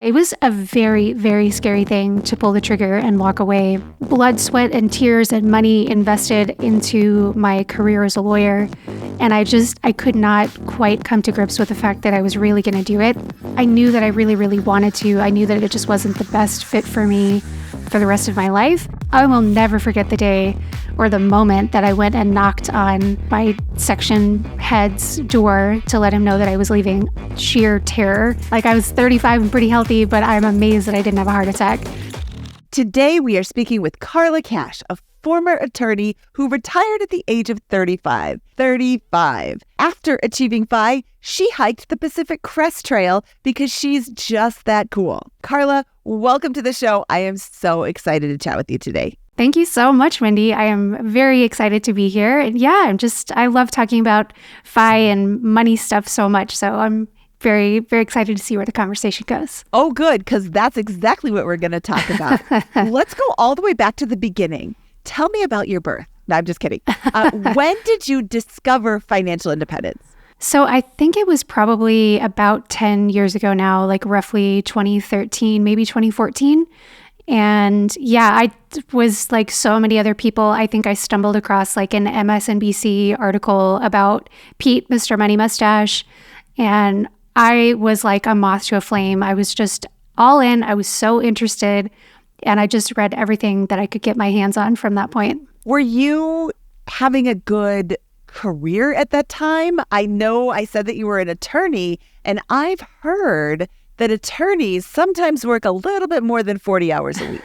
It was a very, very scary thing to pull the trigger and walk away. Blood, sweat, and tears and money invested into my career as a lawyer. And I could not quite come to grips with the fact that I was really going to do it. I knew that I really, really wanted to. I knew that it just wasn't the best fit for me for the rest of my life. I will never forget the day or the moment that I went and knocked on my section head's door to let him know that I was leaving. Sheer terror. Like, I was 35 and pretty healthy, but I'm amazed that I didn't have a heart attack. Today, we are speaking with Carla Cash, a former attorney who retired at the age of 35. 35. After achieving FI, she hiked the Pacific Crest Trail because she's just that cool. Carla, welcome to the show. I am so excited to chat with you today. Thank you so much, Wendy. I am very excited to be here. And yeah, I love talking about FI and money stuff so much. So I'm very, very excited to see where the conversation goes. Oh, good, because that's exactly what we're going to talk about. Let's go all the way back to the beginning. Tell me about your birth. No, I'm just kidding. When did you discover financial independence? So I think it was probably about 10 years ago now, like roughly 2013, maybe 2014. And yeah, I was like so many other people. I think I stumbled across like an MSNBC article about Pete, Mr. Money Mustache. And I was like a moth to a flame. I was just all in. I was so interested. And I just read everything that I could get my hands on from that point. Were you having a good career at that time? I know I said that you were an attorney, and I've heard that attorneys sometimes work a little bit more than 40 hours a week.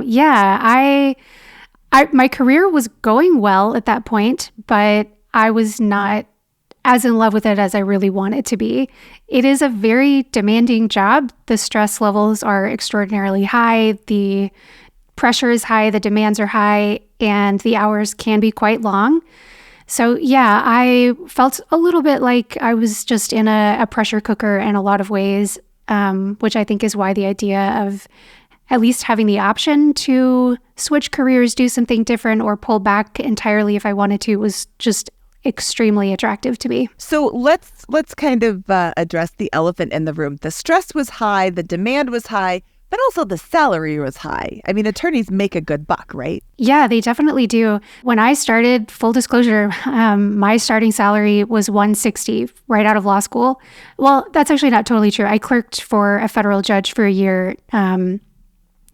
Yeah, my career was going well at that point, but I was not as in love with it as I really want it to be. It is a very demanding job. The stress levels are extraordinarily high. The pressure is high, the demands are high, and the hours can be quite long. So yeah, I felt a little bit like I was just in a pressure cooker in a lot of ways, which I think is why the idea of at least having the option to switch careers, do something different, or pull back entirely if I wanted to was just extremely attractive to me. So let's kind of address the elephant in the room. The stress was high, the demand was high, but also the salary was high. I mean, attorneys make a good buck, right? Yeah, they definitely do. When I started, full disclosure, my starting salary was $160 right out of law school. Well, that's actually not totally true. I clerked for a federal judge for a year,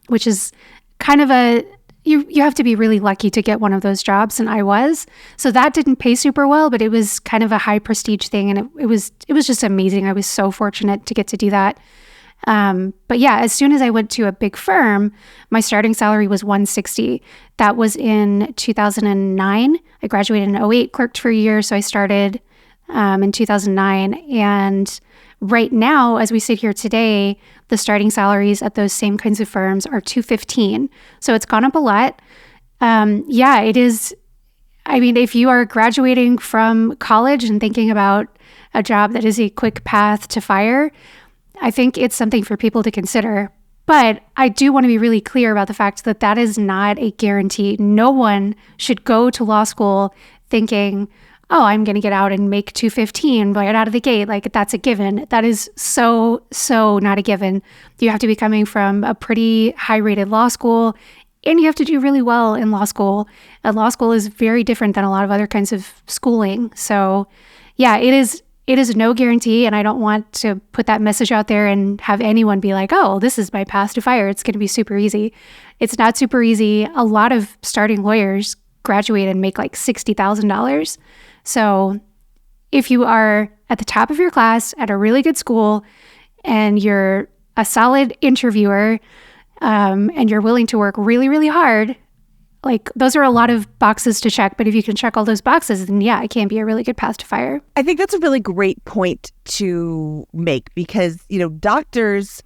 which is kind of you have to be really lucky to get one of those jobs, and I was. So that didn't pay super well, but it was kind of a high prestige thing, and it was just amazing. I was so fortunate to get to do that. But yeah, as soon as I went to a big firm, my starting salary was $160. That was in 2009. I graduated in 2008, clerked for a year, so I started in 2009. And right now, as we sit here today, the starting salaries at those same kinds of firms are $215. So it's gone up a lot. Yeah, it is. I mean, if you are graduating from college and thinking about a job that is a quick path to fire, I think it's something for people to consider. But I do want to be really clear about the fact that that is not a guarantee. No one should go to law school thinking, oh, I'm going to get out and make $215 right out of the gate. Like, that's a given. That is so not a given. You have to be coming from a pretty high-rated law school, and you have to do really well in law school. And law school is very different than a lot of other kinds of schooling. So yeah, it is no guarantee, and I don't want to put that message out there and have anyone be like, oh, this is my path to fire. It's going to be super easy. It's not super easy. A lot of starting lawyers graduate and make like $60,000. So if you are at the top of your class at a really good school and you're a solid interviewer and you're willing to work really, really hard, like, those are a lot of boxes to check. But if you can check all those boxes, then yeah, it can be a really good path to fire. I think that's a really great point to make because, doctors,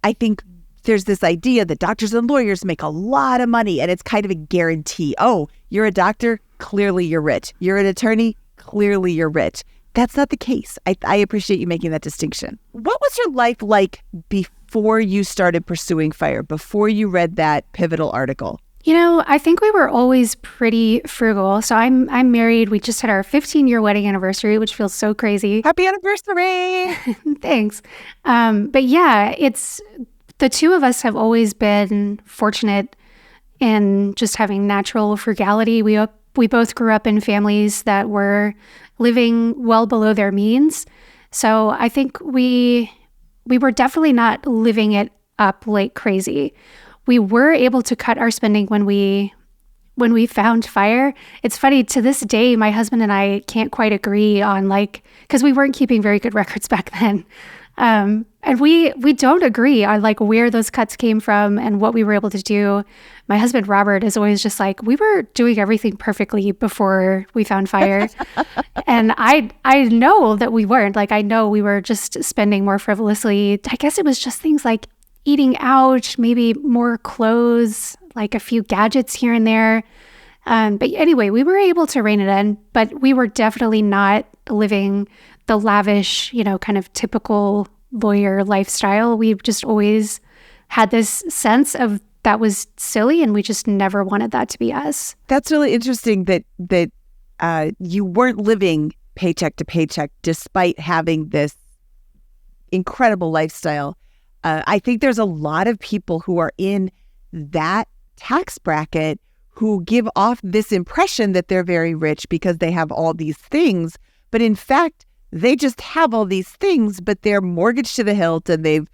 I think there's this idea that doctors and lawyers make a lot of money and it's kind of a guarantee. Oh, you're a doctor? Clearly you're rich. You're an attorney? Clearly you're rich. That's not the case. I appreciate you making that distinction. What was your life like before you started pursuing fire, before you read that pivotal article? I think we were always pretty frugal. So I'm married. We just had our 15-year wedding anniversary, which feels so crazy. Happy anniversary! Thanks. But yeah, it's the two of us have always been fortunate in just having natural frugality. We both grew up in families that were living well below their means. So I think we were definitely not living it up like crazy. We were able to cut our spending when we found fire. It's funny, to this day, my husband and I can't quite agree on because we weren't keeping very good records back then. And we don't agree on where those cuts came from and what we were able to do. My husband, Robert, is always just we were doing everything perfectly before we found fire. And I know that we weren't. I know we were just spending more frivolously. I guess it was just things like eating out, maybe more clothes, a few gadgets here and there. But anyway, we were able to rein it in, but we were definitely not living the lavish, kind of typical lawyer lifestyle. We just always had this sense of that was silly, and we just never wanted that to be us. That's really interesting that you weren't living paycheck to paycheck despite having this incredible lifestyle. I think there's a lot of people who are in that tax bracket who give off this impression that they're very rich because they have all these things. But in fact, they just have all these things, but they're mortgaged to the hilt, and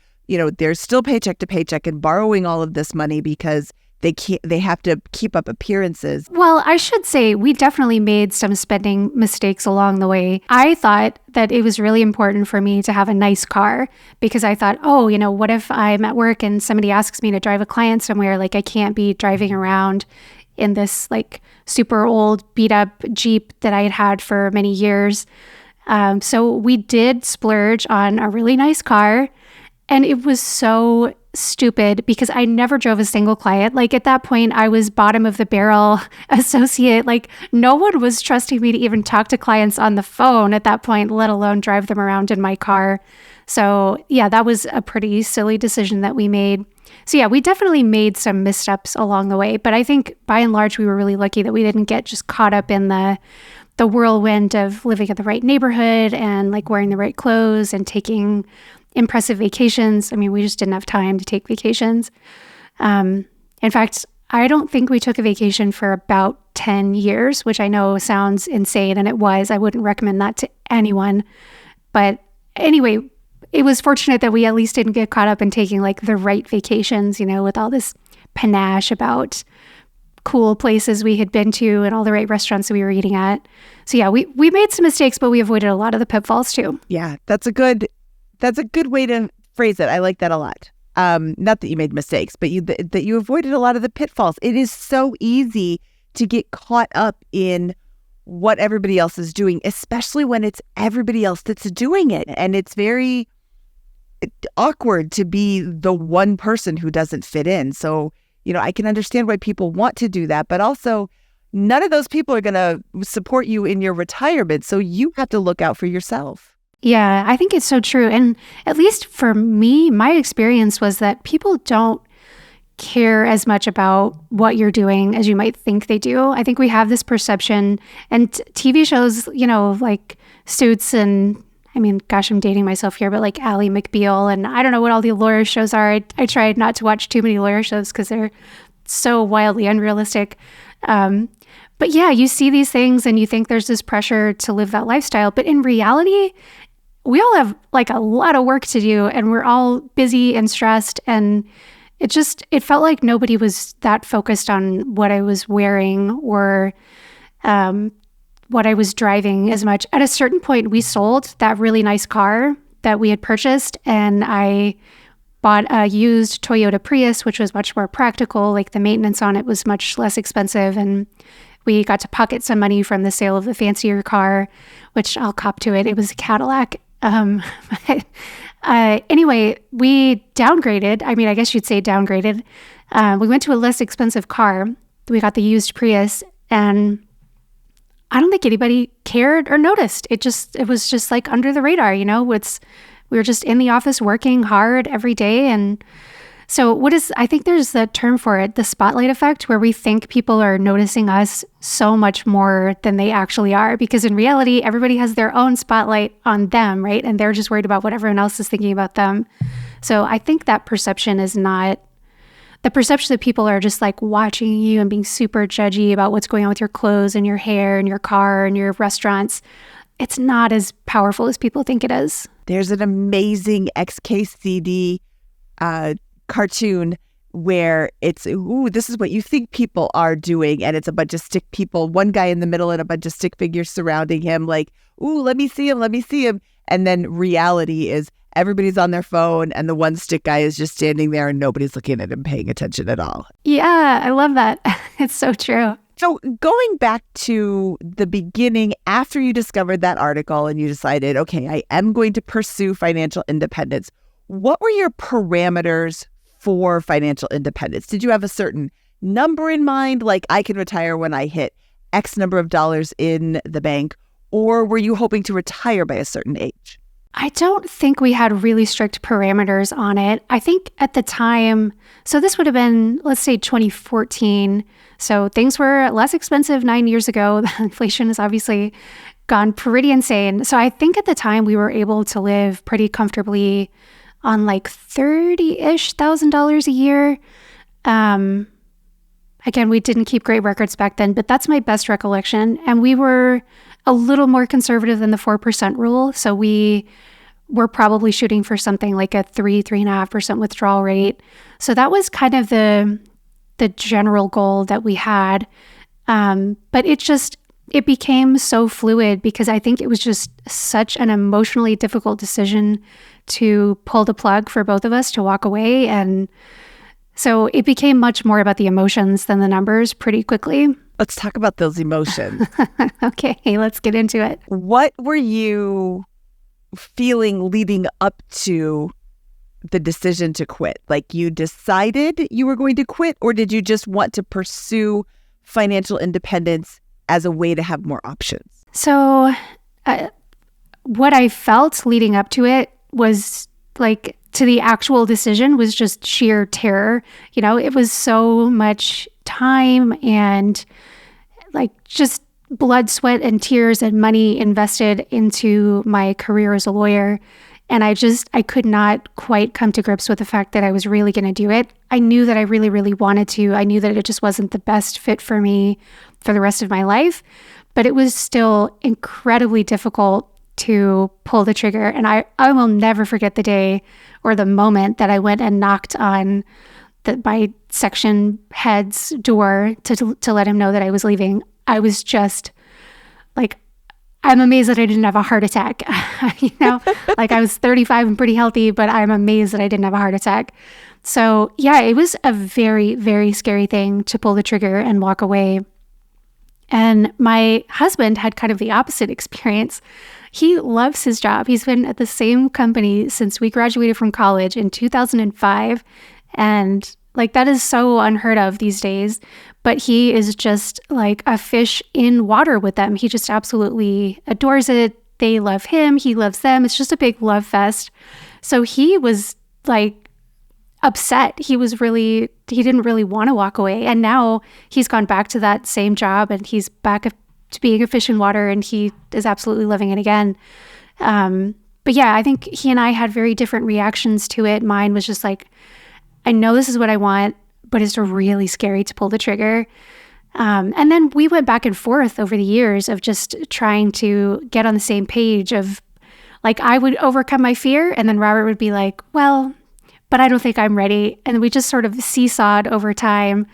they're still paycheck to paycheck and borrowing all of this money because they have to keep up appearances. Well, I should say we definitely made some spending mistakes along the way. I thought that it was really important for me to have a nice car because I thought, what if I'm at work and somebody asks me to drive a client somewhere? I can't be driving around in this super old beat up Jeep that I had for many years. So we did splurge on a really nice car, and it was so stupid because I never drove a single client. At that point, I was bottom of the barrel associate. No one was trusting me to even talk to clients on the phone at that point, let alone drive them around in my car. So yeah, that was a pretty silly decision that we made. So yeah, we definitely made some missteps along the way, but I think by and large, we were really lucky that we didn't get just caught up in the whirlwind of living in the right neighborhood and wearing the right clothes and taking impressive vacations. I mean, we just didn't have time to take vacations. In fact, I don't think we took a vacation for about 10 years, which I know sounds insane, and it was. I wouldn't recommend that to anyone. But anyway, it was fortunate that we at least didn't get caught up in taking the right vacations, with all this panache about cool places we had been to and all the right restaurants that we were eating at. So yeah, we made some mistakes, but we avoided a lot of the pitfalls too. Yeah, that's a good way to phrase it. I like that a lot. Not that you made mistakes, but that you avoided a lot of the pitfalls. It is so easy to get caught up in what everybody else is doing, especially when it's everybody else that's doing it. And it's very awkward to be the one person who doesn't fit in. So, I can understand why people want to do that, but also none of those people are going to support you in your retirement. So you have to look out for yourself. Yeah, I think it's so true. And at least for me, my experience was that people don't care as much about what you're doing as you might think they do. I think we have this perception, and TV shows, like Suits and, I mean, gosh, I'm dating myself here, but Ally McBeal, and I don't know what all the lawyer shows are. I tried not to watch too many lawyer shows because they're so wildly unrealistic. But yeah, you see these things and you think there's this pressure to live that lifestyle. But in reality, we all have a lot of work to do, and we're all busy and stressed. And it felt like nobody was that focused on what I was wearing or what I was driving as much. At a certain point, we sold that really nice car that we had purchased, and I bought a used Toyota Prius, which was much more practical. The maintenance on it was much less expensive, and we got to pocket some money from the sale of the fancier car, which I'll cop to it. It was a Cadillac. Anyway, we downgraded. I mean, I guess you'd say downgraded. We went to a less expensive car. We got the used Prius, and I don't think anybody cared or noticed. It was just under the radar, we were just in the office working hard every day, and So I think there's the term for it, the spotlight effect, where we think people are noticing us so much more than they actually are. Because in reality, everybody has their own spotlight on them, right? And they're just worried about what everyone else is thinking about them. So I think that perception is not the perception that people are just like watching you and being super judgy about what's going on with your clothes and your hair and your car and your restaurants. It's not as powerful as people think it is. There's an amazing XKCD cartoon where it's, ooh, this is what you think people are doing. And it's a bunch of stick people, one guy in the middle and a bunch of stick figures surrounding him like, ooh, let me see him, let me see him. And then reality is everybody's on their phone and the one stick guy is just standing there and nobody's looking at him, paying attention at all. Yeah, I love that. It's so true. So going back to the beginning, after you discovered that article and you decided, okay, I am going to pursue financial independence, what were your parameters for financial independence? Did you have a certain number in mind, like I can retire when I hit X number of dollars in the bank, or were you hoping to retire by a certain age? I don't think we had really strict parameters on it. I think at the time, so this would have been, let's say 2014. So things were less expensive 9 years ago. The inflation has obviously gone pretty insane. So I think at the time we were able to live pretty comfortably on like $30,000-ish a year. Again, we didn't keep great records back then, but that's my best recollection. And we were a little more conservative than the 4% rule. So we were probably shooting for something like a 3.5% withdrawal rate. So that was kind of the general goal that we had. But it became so fluid because I think it was just such an emotionally difficult decision to pull the plug for both of us to walk away. And so it became much more about the emotions than the numbers pretty quickly. Let's talk about those emotions. Okay, let's get into it. What were you feeling leading up to the decision to quit? Like you decided you were going to quit, or did you just want to pursue financial independence as a way to have more options? So what I felt leading up to it was like to the actual decision was just sheer terror. You know, it was so much time and like just blood, sweat, and tears and money invested into my career as a lawyer. And I could not quite come to grips with the fact that I was really going to do it. I knew that I really, really wanted to. I knew that it just wasn't the best fit for me for the rest of my life. But it was still incredibly difficult to pull the trigger. And I will never forget the day or the moment that I went and knocked on my section head's door to let him know that I was leaving. I was just like, I'm amazed that I didn't have a heart attack. You know, like I was 35 and pretty healthy, but I'm amazed that I didn't have a heart attack. So yeah, it was a very, very scary thing to pull the trigger and walk away. And my husband had kind of the opposite experience. He loves his job. He's been at the same company since we graduated from college in 2005. And like that is so unheard of these days. But he is just like a fish in water with them. He just absolutely adores it. They love him. He loves them. It's just a big love fest. So he was like upset. He didn't really want to walk away. And now he's gone back to that same job and he's back to being a fish in water and he is absolutely loving it again. But yeah, I think he and I had very different reactions to it. Mine was just like, I know this is what I want, but it's really scary to pull the trigger. And then we went back and forth over the years of just trying to get on the same page of like, I would overcome my fear. And then Robert would be like, well, but I don't think I'm ready. And we just sort of seesawed over time.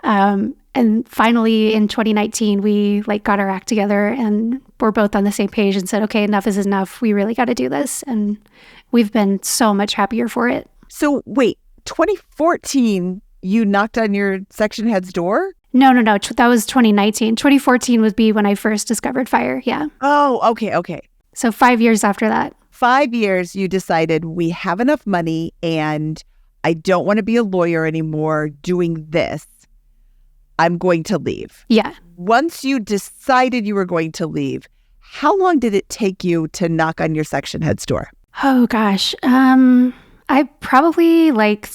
And finally in 2019, we like got our act together and we're both on the same page and said, okay, enough is enough. We really got to do this. And we've been so much happier for it. So wait, 2014, you knocked on your section head's door? No. That was 2019. 2014 would be when I first discovered FIRE. Yeah. Oh, okay. So 5 years after that. 5 years, you decided we have enough money and I don't want to be a lawyer anymore doing this. I'm going to leave. Yeah. Once you decided you were going to leave, how long did it take you to knock on your section head's door? Oh, gosh. I probably like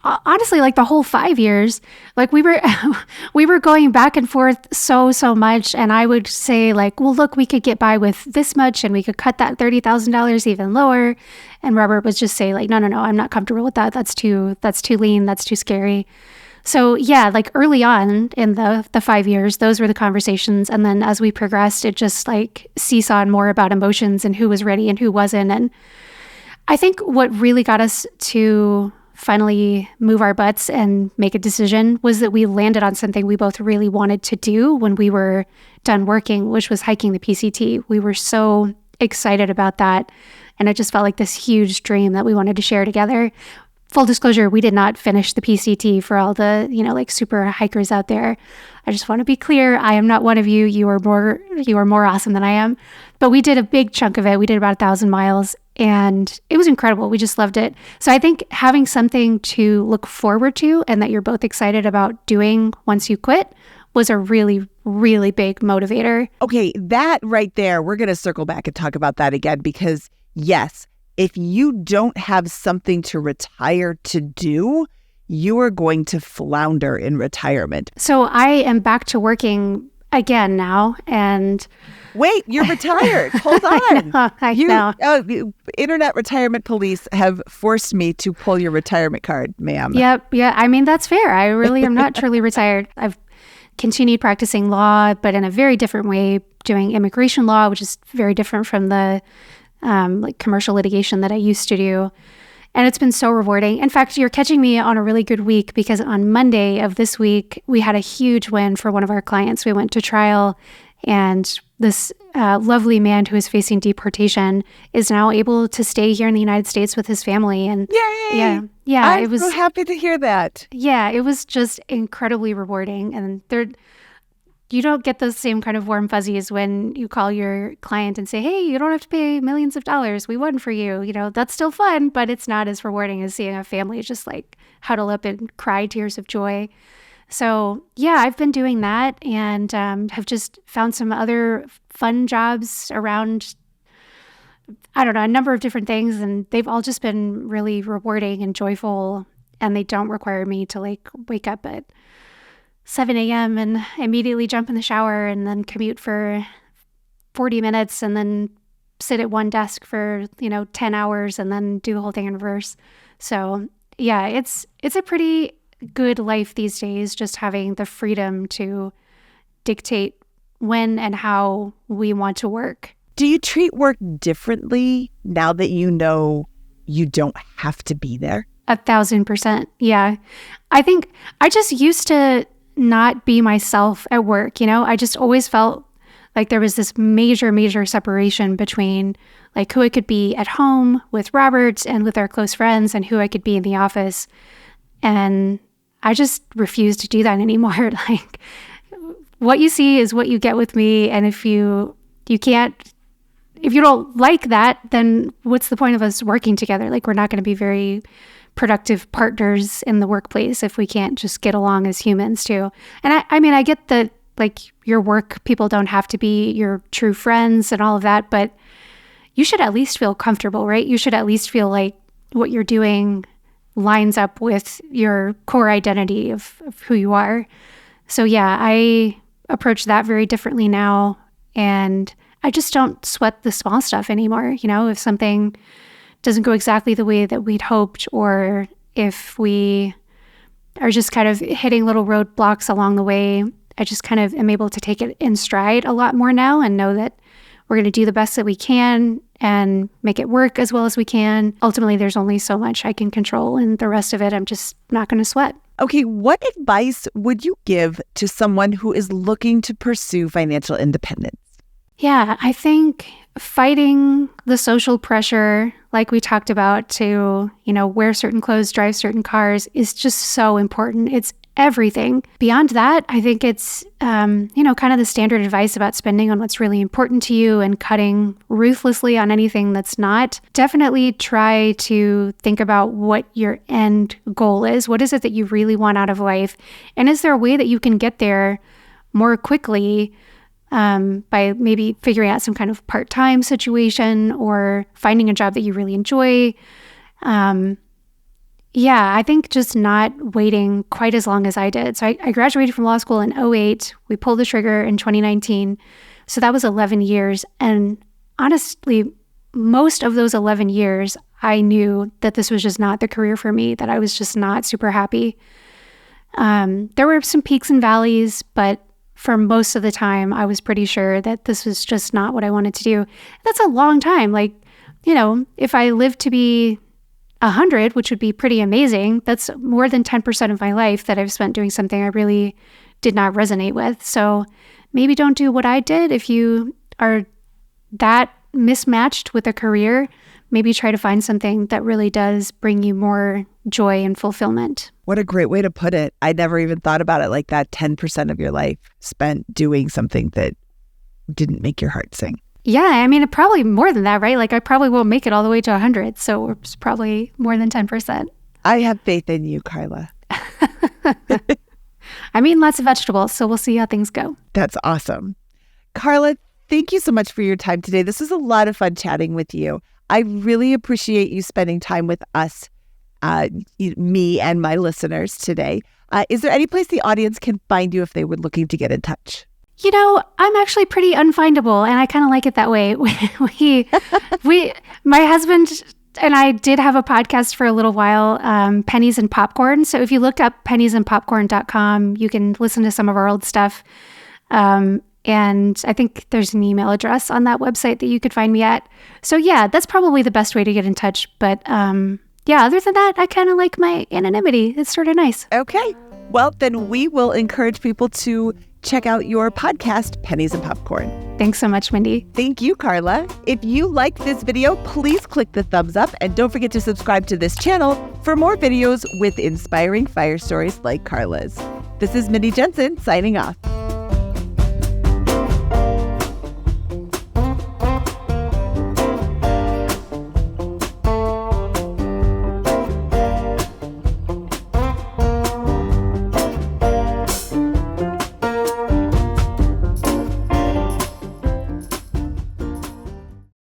honestly, like the whole 5 years, like we were, we were going back and forth so much. And I would say like, well, look, we could get by with this much and we could cut that $30,000 even lower. And Robert would just say like, no, I'm not comfortable with that. That's too lean. That's too scary. So yeah, like early on in the 5 years, those were the conversations. And then as we progressed, it just like seesawed more about emotions and who was ready and who wasn't. And I think what really got us to finally move our butts and make a decision was that we landed on something we both really wanted to do when we were done working, which was hiking the PCT. We were so excited about that. And it just felt like this huge dream that we wanted to share together. Full disclosure, we did not finish the PCT for all the, like super hikers out there. I just want to be clear. I am not one of you. You are more awesome than I am. But we did a big chunk of it. We did about 1,000 miles and it was incredible. We just loved it. So I think having something to look forward to and that you're both excited about doing once you quit was a really, really big motivator. Okay, that right there, we're going to circle back and talk about that again because yes, if you don't have something to retire to do, you are going to flounder in retirement. So I am back to working again now. And wait, you're retired. Hold on. I know. Internet retirement police have forced me to pull your retirement card, ma'am. Yep. Yeah. I mean, that's fair. I really am not truly retired. I've continued practicing law, but in a very different way, doing immigration law, which is very different from the like commercial litigation that I used to do. And it's been so rewarding. In fact, you're catching me on a really good week because on Monday of this week, we had a huge win for one of our clients. We went to trial and this lovely man who is facing deportation is now able to stay here in the United States with his family. And yay! Yeah. I'm so happy to hear that. Yeah, it was just incredibly rewarding. And you don't get those same kind of warm fuzzies when you call your client and say, hey, you don't have to pay millions of dollars. We won for you. That's still fun, but it's not as rewarding as seeing a family just like huddle up and cry tears of joy. So yeah, I've been doing that and have just found some other fun jobs around, I don't know, a number of different things. And they've all just been really rewarding and joyful. And they don't require me to like wake up at 7 a.m. and immediately jump in the shower and then commute for 40 minutes and then sit at one desk for, 10 hours and then do the whole thing in reverse. So yeah, it's a pretty good life these days, just having the freedom to dictate when and how we want to work. Do you treat work differently now that you know you don't have to be there? 1,000%. Yeah. I think I just used to not be myself at work. I just always felt like there was this major separation between like who I could be at home with Robert and with our close friends and who I could be in the office. And I just refuse to do that anymore. Like what you see is what you get with me. And if you don't like that, then what's the point of us working together? Like we're not going to be very productive partners in the workplace if we can't just get along as humans too. And I mean, I get that like your work people don't have to be your true friends and all of that, but you should at least feel comfortable, right? You should at least feel like what you're doing lines up with your core identity of who you are. So yeah, I approach that very differently now. And I just don't sweat the small stuff anymore. If something doesn't go exactly the way that we'd hoped, or if we are just kind of hitting little roadblocks along the way, I just kind of am able to take it in stride a lot more now and know that we're going to do the best that we can and make it work as well as we can. Ultimately, there's only so much I can control, and the rest of it, I'm just not going to sweat. Okay, what advice would you give to someone who is looking to pursue financial independence? Yeah, I think fighting the social pressure, like we talked about, to, wear certain clothes, drive certain cars is just so important. It's everything. Beyond that, I think it's, kind of the standard advice about spending on what's really important to you and cutting ruthlessly on anything that's not. Definitely try to think about what your end goal is. What is it that you really want out of life? And is there a way that you can get there more quickly by maybe figuring out some kind of part-time situation or finding a job that you really enjoy? Yeah, I think just not waiting quite as long as I did. So I graduated from law school in '08. We pulled the trigger in 2019. So that was 11 years. And honestly, most of those 11 years, I knew that this was just not the career for me, that I was just not super happy. There were some peaks and valleys, but for most of the time, I was pretty sure that this was just not what I wanted to do. That's a long time. Like, if I lived to be 100, which would be pretty amazing, that's more than 10% of my life that I've spent doing something I really did not resonate with. So maybe don't do what I did. If you are that mismatched with a career, maybe try to find something that really does bring you more joy and fulfillment. What a great way to put it. I never even thought about it like that. 10% of your life spent doing something that didn't make your heart sing. Yeah, I mean, probably more than that, right? Like I probably won't make it all the way to 100. So it's probably more than 10%. I have faith in you, Carla. I mean, lots of vegetables. So we'll see how things go. That's awesome. Carla, thank you so much for your time today. This was a lot of fun chatting with you. I really appreciate you spending time with us, me and my listeners today. Is there any place the audience can find you if they were looking to get in touch? I'm actually pretty unfindable, and I kind of like it that way. My husband and I did have a podcast for a little while, Pennies and Popcorn. So if you look up penniesandpopcorn.com, you can listen to some of our old stuff. And I think there's an email address on that website that you could find me at. So yeah, that's probably the best way to get in touch. But yeah, other than that, I kind of like my anonymity. It's sort of nice. Okay. Well, then we will encourage people to check out your podcast, Pennies and Popcorn. Thanks so much, Wendy. Thank you, Carla. If you liked this video, please click the thumbs up and don't forget to subscribe to this channel for more videos with inspiring fire stories like Carla's. This is Mindy Jensen signing off.